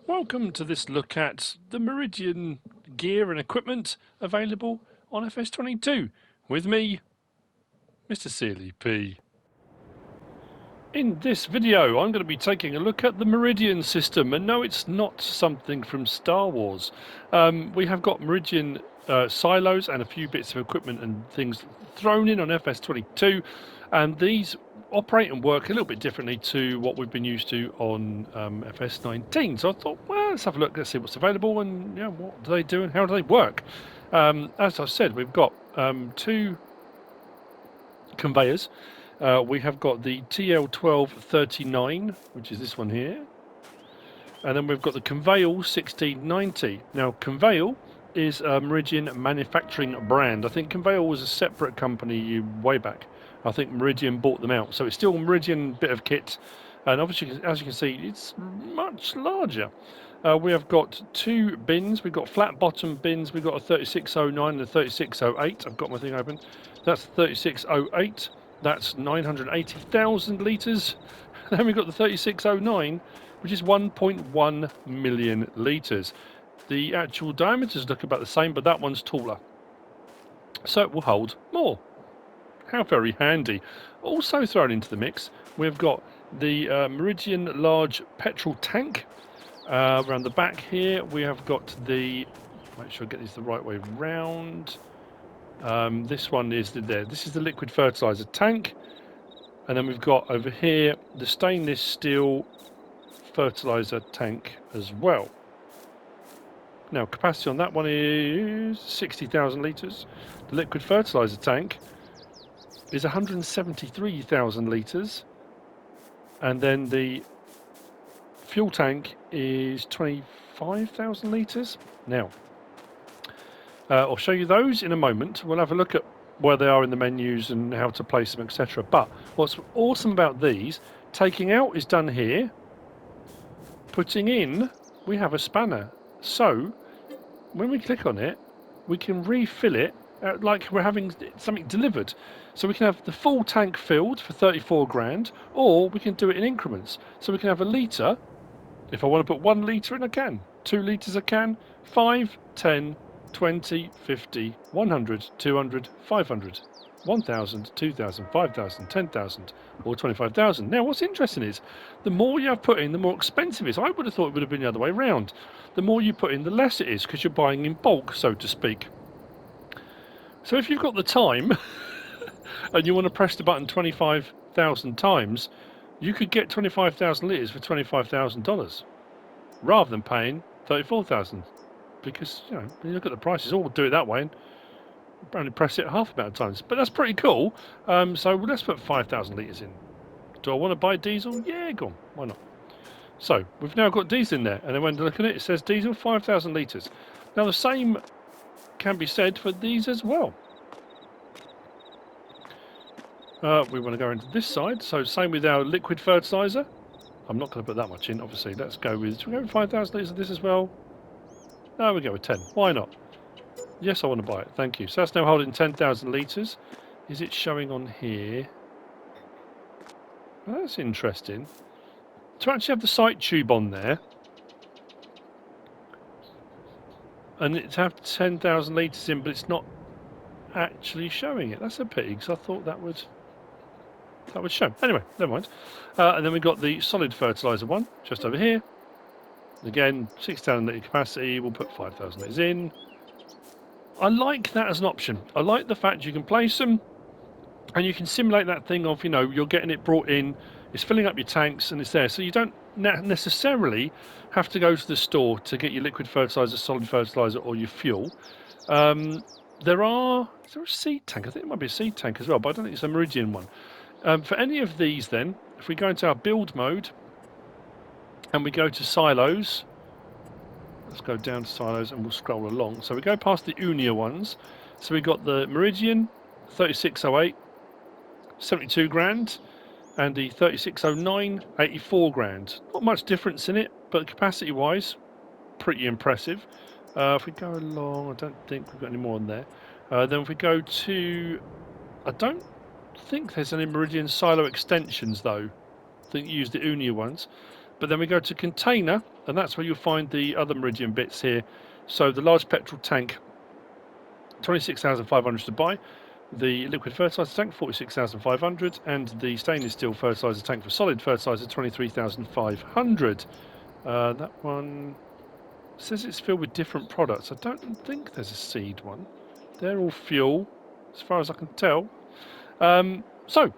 Welcome to this look at the Meridian gear and equipment available on FS22 with me, MrSealyp. In this video I'm going to be taking a look at the Meridian system, and no, it's not something from Star Wars. We have got Meridian silos and a few bits of equipment and things thrown in on FS22, and these operate and work a little bit differently to what we've been used to on FS19. So I thought, well, let's have a look, let's see what's available, and what do they do and how do they work. As I said, we've got two conveyors. We have got the TL1239, which is this one here, and then we've got the Conveyal 1690. Now, Conveyal is a Meridian manufacturing brand. I think Conveyal was a separate company way back. I think Meridian bought them out, so it's still a Meridian bit of kit, and obviously, as you can see, it's much larger. We have got two bins. We've got flat bottom bins. We've got a 3609 and a 3608. I've got my thing open. That's 3608. That's 980,000 litres. Then we've got the 3609, which is 1.1 million litres. The actual diameters look about the same, but that one's taller, so it will hold more. How very handy. Also thrown into the mix, we've got the Meridian large petrol tank. Around the back here, we have got the, make sure I get this the right way round. This one is there. This is the liquid fertilizer tank, and then we've got over here the stainless steel fertilizer tank as well. Now, capacity on that one is 60,000 litres. The liquid fertilizer tank is 173,000 litres, and then the fuel tank is 25,000 litres. Now, I'll show you those in a moment. We'll have a look at where they are in the menus and how to place them, etc. But what's awesome about these, taking out is done here. Putting in, we have a spanner. So when we click on it, we can refill it like we're having something delivered. So we can have the full tank filled for 34 grand, or we can do it in increments. So we can have a litre. If I want to put 1 litre in, I can. 2 litres I can. 5, 10, 20, 50, 100, 200, 500, 1,000, 2,000, 5,000, 10,000, or 25,000. Now, what's interesting is the more you have put in, the more expensive it is. I would have thought it would have been the other way around. The more you put in, the less it is, because you're buying in bulk, so to speak. So if you've got the time and you want to press the button 25,000 times, you could get 25,000 litres for $25,000 rather than paying 34,000. Because, when you look at the prices, all do it that way and only press it half the amount of times. But that's pretty cool. So let's put 5,000 litres in. Do I want to buy diesel? Yeah, go on. Why not? So we've now got diesel in there, and then when you look at it, it says diesel 5,000 litres. Now the same can be said for these as well. We want to go into this side, so same with our liquid fertiliser. I'm not going to put that much in, obviously. Let's go with, should we go with 5,000 litres of this as well? No, we go with 10. Why not? Yes, I want to buy it. Thank you. So that's now holding 10,000 litres. Is it showing on here? Well, that's interesting. To actually have the sight tube on there, and it to have 10,000 litres in, but it's not actually showing it. That's a pity, because I thought that would show. Anyway, never mind. And then we've got the solid fertiliser one, just over here. Again, 6,000 litre capacity, we'll put 5,000 litres in. I like that as an option. I like the fact you can place them and you can simulate that thing of, you're getting it brought in, it's filling up your tanks and it's there. So you don't necessarily have to go to the store to get your liquid fertiliser, solid fertiliser, or your fuel. Is there a seed tank? I think it might be a seed tank as well, but I don't think it's a Meridian one. For any of these then, if we go into our build mode, and we go to silos, let's go down to silos and we'll scroll along. So we go past the Unia ones. So we got the Meridian 3608, 72 grand, and the 3609, 84 grand. Not much difference in it, but capacity wise, pretty impressive. If we go along, I don't think we've got any more on there. Then if we go to, I don't think there's any Meridian silo extensions though. I think you use the Unia ones. But then we go to container, and that's where you'll find the other Meridian bits here. So the large petrol tank, 26,500 to buy. The liquid fertilizer tank, 46,500, and the stainless steel fertilizer tank for solid fertilizer, 23,500. That one says it's filled with different products. I don't think there's a seed one. They're all fuel, as far as I can tell. So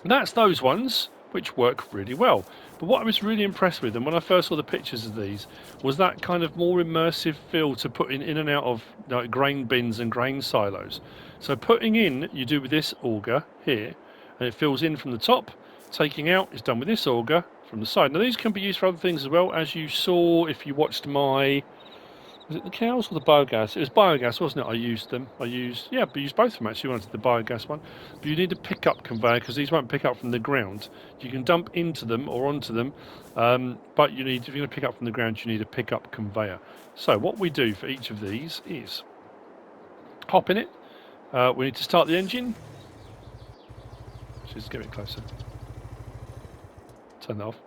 that's those ones, which work really well. But what I was really impressed with, and when I first saw the pictures of these, was that kind of more immersive feel to putting in and out of like grain bins and grain silos. So putting in, you do with this auger here, and it fills in from the top. Taking out is done with this auger from the side. Now these can be used for other things as well, as you saw if you watched my... Was it the cows or the biogas? It was biogas, wasn't it? I used them. I used both of them actually. I wanted the biogas one. But you need a pickup conveyor because these won't pick up from the ground. You can dump into them or onto them, but you need, if you're going to pick up from the ground, you need a pickup conveyor. So what we do for each of these is hop in it. We need to start the engine. Just get a bit closer. Turn that off.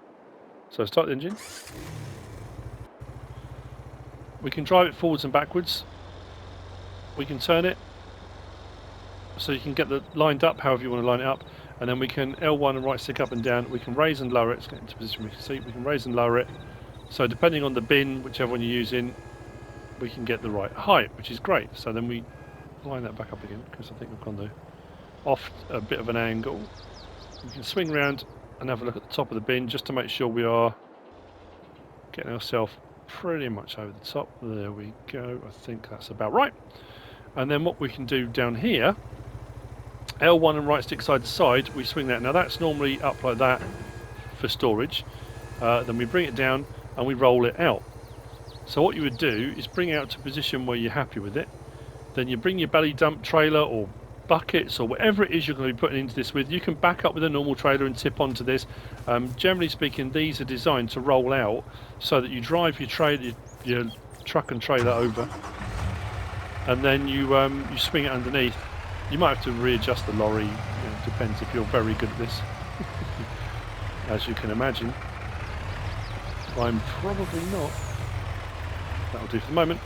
So start the engine. We can drive it forwards and backwards. We can turn it so you can get the lined up however you want to line it up, and then we can L1 and right stick up and down. We can raise and lower it. Let's get into position we can see. We can raise and lower it. So depending on the bin, whichever one you're using, we can get the right height, which is great. So then we line that back up again because I think we've gone off a bit of an angle. We can swing round and have a look at the top of the bin just to make sure we are getting ourselves pretty much over the top. There we go. I think that's about right. And then what we can do down here, L1 and right stick side to side, we swing that. Now that's normally up like that for storage. Then we bring it down and we roll it out. So what you would do is bring it out to a position where you're happy with it. Then you bring your belly dump trailer or buckets or whatever it is you're going to be putting into this with. You can back up with a normal trailer and tip onto this. Generally speaking, these are designed to roll out so that you drive your trailer, your truck and trailer over, and then you swing it underneath. You might have to readjust the lorry. You know, depends if you're very good at this, as you can imagine. I'm probably not. That'll do for the moment.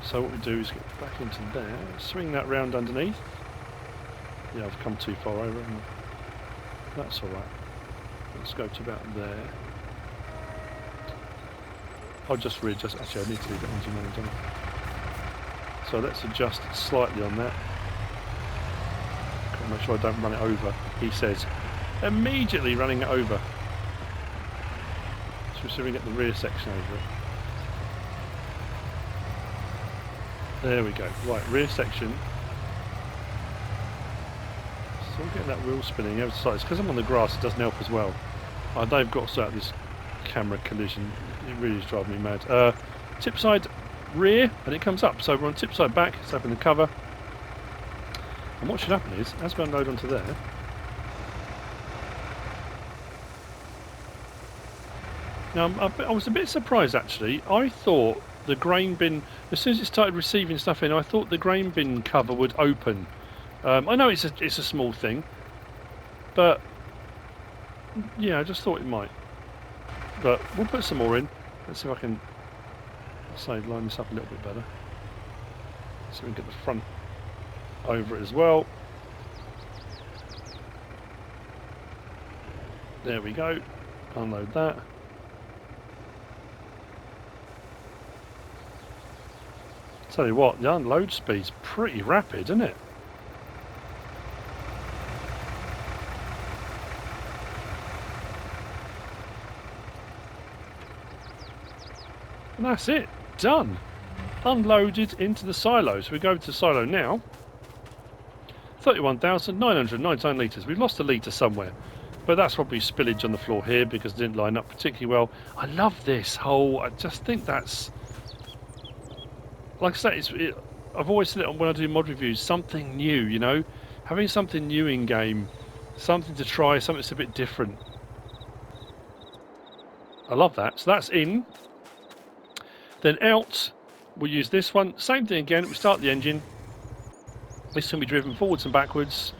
So what we do is get back into there, swing that round underneath. Yeah, I've come too far over, and that's alright. Let's go to about there. I'll just readjust. Actually, I need to leave it engine manager. So let's adjust slightly on that. Got to make sure I don't run it over. He says, immediately running it over. So we're see if we can get the rear section over it. There we go. Right, rear section. Still getting that wheel spinning over the sides. Because I'm on the grass, it doesn't help as well. I know I've got to start this camera collision. It really is driving me mad. Tip side rear, and it comes up. So we're on tip side back. Let's open the cover. And what should happen is, as we unload onto there, now I was a bit surprised actually. I thought the grain bin, as soon as it started receiving stuff in, I thought the grain bin cover would open. I know it's a small thing, but yeah, I just thought it might. But we'll put some more in. Let's see if I can line this up a little bit better, so we can get the front over it as well. There we go. Unload that. Tell you what, the unload speed's pretty rapid, isn't it? And that's it, done. Unloaded into the silo. So we go to the silo now. 31,999 litres. We've lost a litre somewhere, but that's probably spillage on the floor here because it didn't line up particularly well. I love this whole, I just think that's, like I say, I've always said it when I do mod reviews, something new, you know? Having something new in game, something to try, something that's a bit different. I love that. So that's in. Then out, we'll use this one. Same thing again, we start the engine. This can be driven forwards and backwards.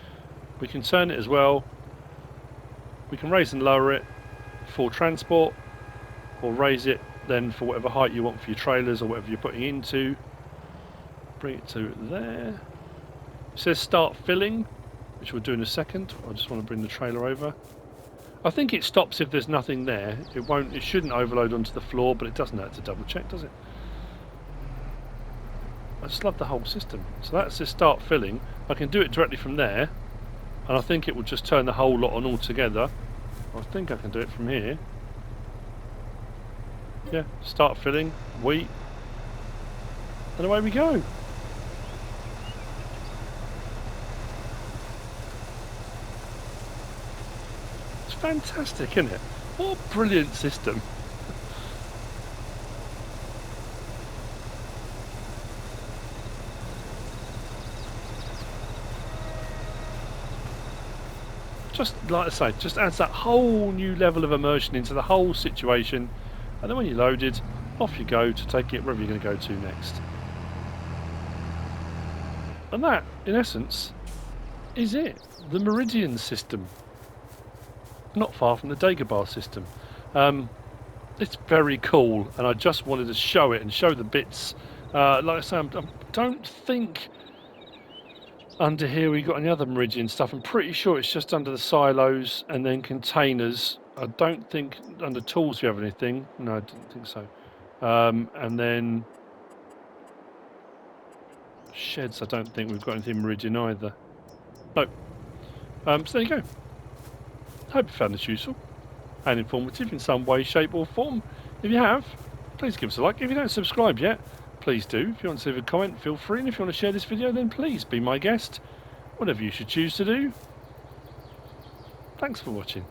We can turn it as well. We can raise and lower it. for transport, or raise it then for whatever height you want for your trailers or whatever you're putting into. Bring it to there. It says start filling, which we'll do in a second. I just want to bring the trailer over. I think it stops if there's nothing there. It won't. It shouldn't overload onto the floor, but it doesn't hurt to double check, does it? I just love the whole system. So that's the start filling. I can do it directly from there, and I think it will just turn the whole lot on altogether. I think I can do it from here. Yeah, start filling, wheat, and away we go. It's fantastic, isn't it? What a brilliant system. Just like I say, just adds that whole new level of immersion into the whole situation, and then when you're loaded, off you go to take it wherever you're going to go to next. And that, in essence, is it. The Meridian system. Not far from the Dagobah system. It's very cool, and I just wanted to show it and show the bits. Like I say, I don't think under here we got any other Meridian stuff. I'm pretty sure it's just under the silos and then containers. I don't think under tools we have anything. No, I didn't think so. And then sheds, I don't think we've got anything Meridian either. No. So there you go. Hope you found this useful and informative in some way, shape or form. If you have, please give us a like. If you don't subscribe yet, please do. If you want to leave a comment, feel free. And if you want to share this video, then please be my guest. Whatever you should choose to do. Thanks for watching.